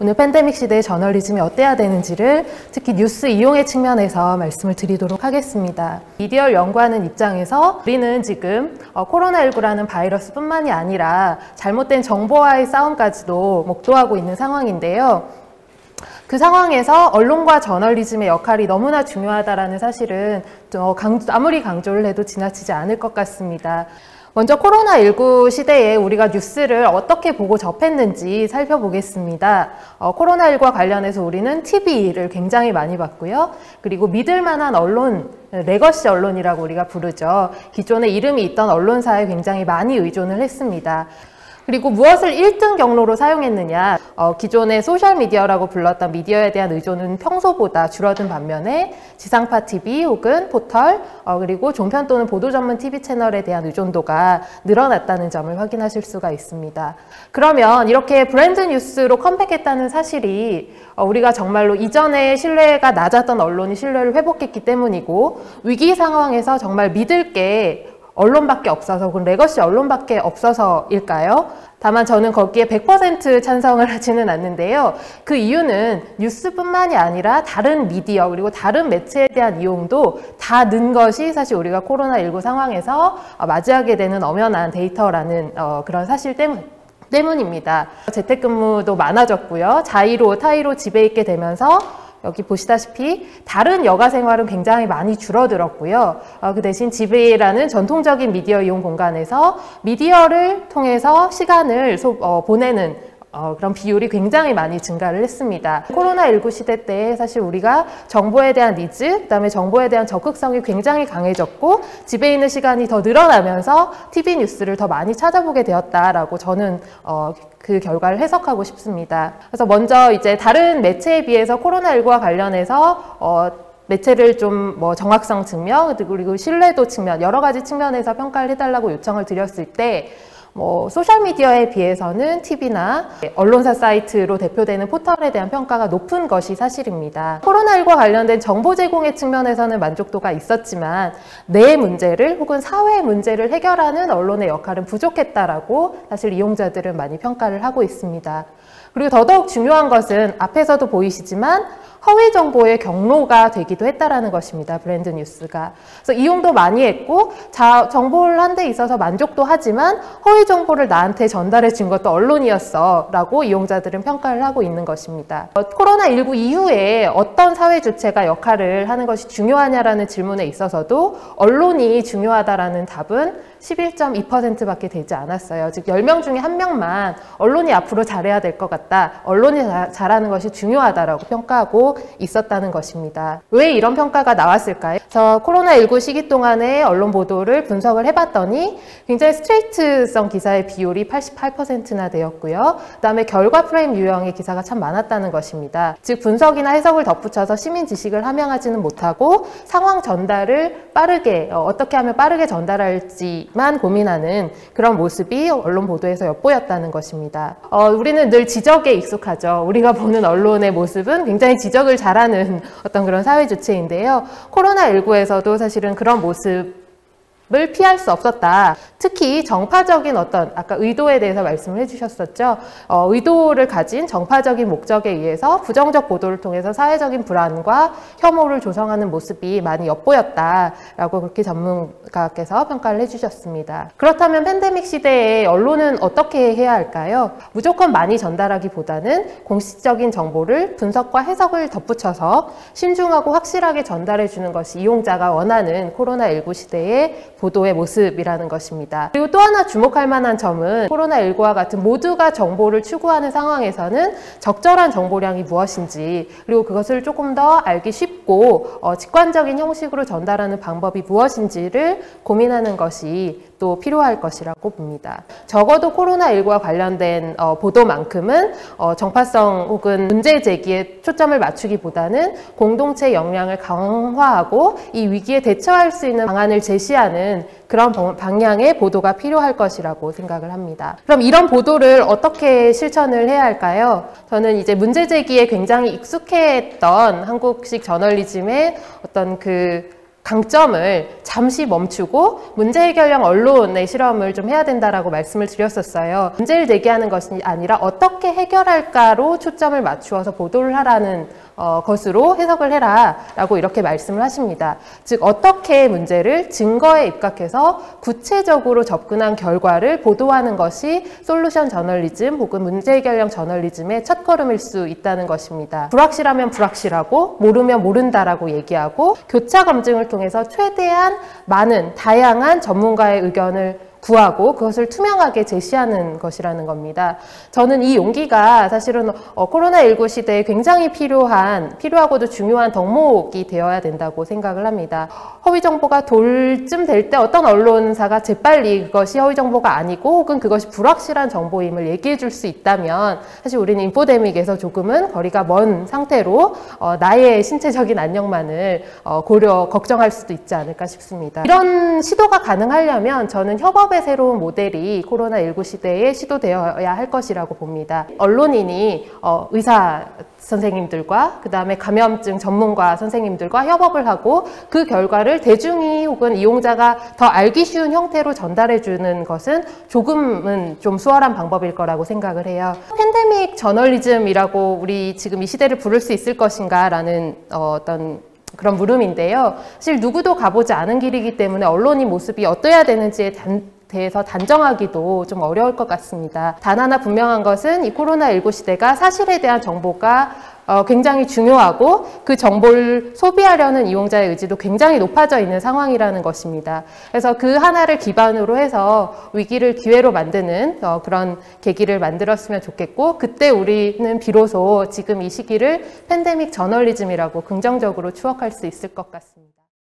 오늘 팬데믹 시대의 저널리즘이 어때야 되는지를 특히 뉴스 이용의 측면에서 말씀을 드리도록 하겠습니다. 미디어를 연구하는 입장에서 우리는 지금 코로나19라는 바이러스뿐만이 아니라 잘못된 정보와의 싸움까지도 목도하고 있는 상황인데요. 그 상황에서 언론과 저널리즘의 역할이 너무나 중요하다는 사실은 아무리 강조를 해도 지나치지 않을 것 같습니다. 먼저 코로나19 시대에 우리가 뉴스를 어떻게 보고 접했는지 살펴보겠습니다. 코로나19와 관련해서 우리는 TV를 굉장히 많이 봤고요. 그리고 믿을 만한 언론, 레거시 언론이라고 우리가 부르죠. 기존에 이름이 있던 언론사에 굉장히 많이 의존을 했습니다. 그리고 무엇을 1등 경로로 사용했느냐, 기존의 소셜미디어라고 불렀던 미디어에 대한 의존은 평소보다 줄어든 반면에 지상파 TV 혹은 포털, 그리고 종편 또는 보도 전문 TV 채널에 대한 의존도가 늘어났다는 점을 확인하실 수가 있습니다. 그러면 이렇게 브랜드 뉴스로 컴백했다는 사실이 우리가 정말로 이전에 신뢰가 낮았던 언론이 신뢰를 회복했기 때문이고, 위기 상황에서 정말 믿을 게 언론밖에 없어서, 혹은 레거시 언론밖에 없어서일까요? 다만 저는 거기에 100% 찬성을 하지는 않는데요. 그 이유는 뉴스뿐만이 아니라 다른 미디어 그리고 다른 매체에 대한 이용도 다 는 것이 사실 우리가 코로나19 상황에서 맞이하게 되는 엄연한 데이터라는 그런 사실 때문입니다. 재택근무도 많아졌고요. 자의로, 타의로 집에 있게 되면서 여기 보시다시피 다른 여가 생활은 굉장히 많이 줄어들었고요. 그 대신 집이라는 전통적인 미디어 이용 공간에서 미디어를 통해서 시간을 보내는 그런 비율이 굉장히 많이 증가를 했습니다. 코로나19 시대 때 사실 우리가 정보에 대한 니즈, 그다음에 정보에 대한 적극성이 굉장히 강해졌고 집에 있는 시간이 더 늘어나면서 TV 뉴스를 더 많이 찾아보게 되었다라고 저는 그 결과를 해석하고 싶습니다. 그래서 먼저 이제 다른 매체에 비해서 코로나19와 관련해서 매체를 좀 정확성 측면 그리고 신뢰도 측면 여러 가지 측면에서 평가를 해달라고 요청을 드렸을 때 소셜미디어에 비해서는 TV나 언론사 사이트로 대표되는 포털에 대한 평가가 높은 것이 사실입니다. 코로나19와 관련된 정보 제공의 측면에서는 만족도가 있었지만 내 문제를 혹은 사회의 문제를 해결하는 언론의 역할은 부족했다라고 사실 이용자들은 많이 평가를 하고 있습니다. 그리고 더더욱 중요한 것은 앞에서도 보이시지만 허위 정보의 경로가 되기도 했다라는 것입니다. 브랜드 뉴스가. 그래서 이용도 많이 했고 정보를 한 데 있어서 만족도 하지만 허위 정보를 나한테 전달해 준 것도 언론이었어 라고 이용자들은 평가를 하고 있는 것입니다. 코로나19 이후에 어떤 사회 주체가 역할을 하는 것이 중요하냐라는 질문에 있어서도 언론이 중요하다라는 답은 11.2%밖에 되지 않았어요. 즉 10명 중에 1명만 언론이 앞으로 잘해야 될 것 같다. 언론이 잘하는 것이 중요하다라고 평가하고 있었다는 것입니다. 왜 이런 평가가 나왔을까요? 그래서 코로나19 시기 동안의 언론 보도를 분석을 해봤더니 굉장히 스트레이트성 기사의 비율이 88%나 되었고요. 그 다음에 결과 프레임 유형의 기사가 참 많았다는 것입니다. 즉 분석이나 해석을 덧붙여서 시민 지식을 함양하지는 못하고 상황 전달을 빠르게 어떻게 하면 빠르게 전달할지만 고민하는 그런 모습이 언론 보도에서 엿보였다는 것입니다. 우리는 늘 지적에 익숙하죠. 우리가 보는 언론의 모습은 굉장히 지적을 잘하는 어떤 그런 사회 주체인데요. 코로나19에서도 사실은 그런 모습을 피할 수 없었다. 특히 정파적인 아까 의도에 대해서 말씀을 해주셨었죠. 의도를 가진 정파적인 목적에 의해서 부정적 보도를 통해서 사회적인 불안과 혐오를 조성하는 모습이 많이 엿보였다라고 그렇게 전문가께서 평가를 해주셨습니다. 그렇다면 팬데믹 시대에 언론은 어떻게 해야 할까요? 무조건 많이 전달하기보다는 공식적인 정보를 분석과 해석을 덧붙여서 신중하고 확실하게 전달해주는 것이 이용자가 원하는 코로나19 시대의 보도의 모습이라는 것입니다. 그리고 또 하나 주목할 만한 점은 코로나19와 같은 모두가 정보를 추구하는 상황에서는 적절한 정보량이 무엇인지 그리고 그것을 조금 더 알기 쉽고 직관적인 형식으로 전달하는 방법이 무엇인지를 고민하는 것이 또 필요할 것이라고 봅니다. 적어도 코로나19와 관련된 보도만큼은 정파성 혹은 문제 제기에 초점을 맞추기보다는 공동체 역량을 강화하고 이 위기에 대처할 수 있는 방안을 제시하는 그런 방향의 보도가 필요할 것이라고 생각을 합니다. 그럼 이런 보도를 어떻게 실천을 해야 할까요? 저는 이제 문제 제기에 굉장히 익숙했던 한국식 저널리즘의 어떤 강점을 잠시 멈추고 문제 해결형 언론의 실험을 좀 해야 된다라고 말씀을 드렸었어요. 문제를 제기하는 것이 아니라 어떻게 해결할까로 초점을 맞추어서 보도를 하라는 것으로 해석을 해라 라고 이렇게 말씀을 하십니다. 즉 어떻게 문제를 증거에 입각해서 구체적으로 접근한 결과를 보도하는 것이 솔루션 저널리즘 혹은 문제 해결형 저널리즘의 첫걸음일 수 있다는 것입니다. 불확실하면 불확실하고 모르면 모른다라고 얘기하고 교차 검증을 통해서 최대한 많은 다양한 전문가의 의견을 구하고 그것을 투명하게 제시하는 것이라는 겁니다. 저는 이 용기가 사실은 코로나19 시대에 굉장히 필요하고도 중요한 덕목이 되어야 된다고 생각을 합니다. 허위 정보가 돌쯤 될 때 어떤 언론사가 재빨리 그것이 허위 정보가 아니고 혹은 그것이 불확실한 정보임을 얘기해 줄 수 있다면 사실 우리는 인포데믹에서 조금은 거리가 먼 상태로 나의 신체적인 안녕만을 걱정할 수도 있지 않을까 싶습니다. 이런 시도가 가능하려면 저는 협업의 새로운 모델이 코로나19 시대에 시도되어야 할 것이라고 봅니다. 언론인이 의사 선생님들과 그 다음에 감염증 전문가 선생님들과 협업을 하고 그 결과를 대중이 혹은 이용자가 더 알기 쉬운 형태로 전달해 주는 것은 조금은 좀 수월한 방법일 거라고 생각을 해요. 팬데믹 저널리즘이라고 우리 지금 이 시대를 부를 수 있을 것인가 라는 어떤 그런 물음인데요. 사실 누구도 가보지 않은 길이기 때문에 언론의 모습이 어떠해야 되는지에 대해서 단정하기도 좀 어려울 것 같습니다. 단 하나 분명한 것은 이 코로나19 시대가 사실에 대한 정보가 굉장히 중요하고 그 정보를 소비하려는 이용자의 의지도 굉장히 높아져 있는 상황이라는 것입니다. 그래서 그 하나를 기반으로 해서 위기를 기회로 만드는 그런 계기를 만들었으면 좋겠고 그때 우리는 비로소 지금 이 시기를 팬데믹 저널리즘이라고 긍정적으로 추억할 수 있을 것 같습니다.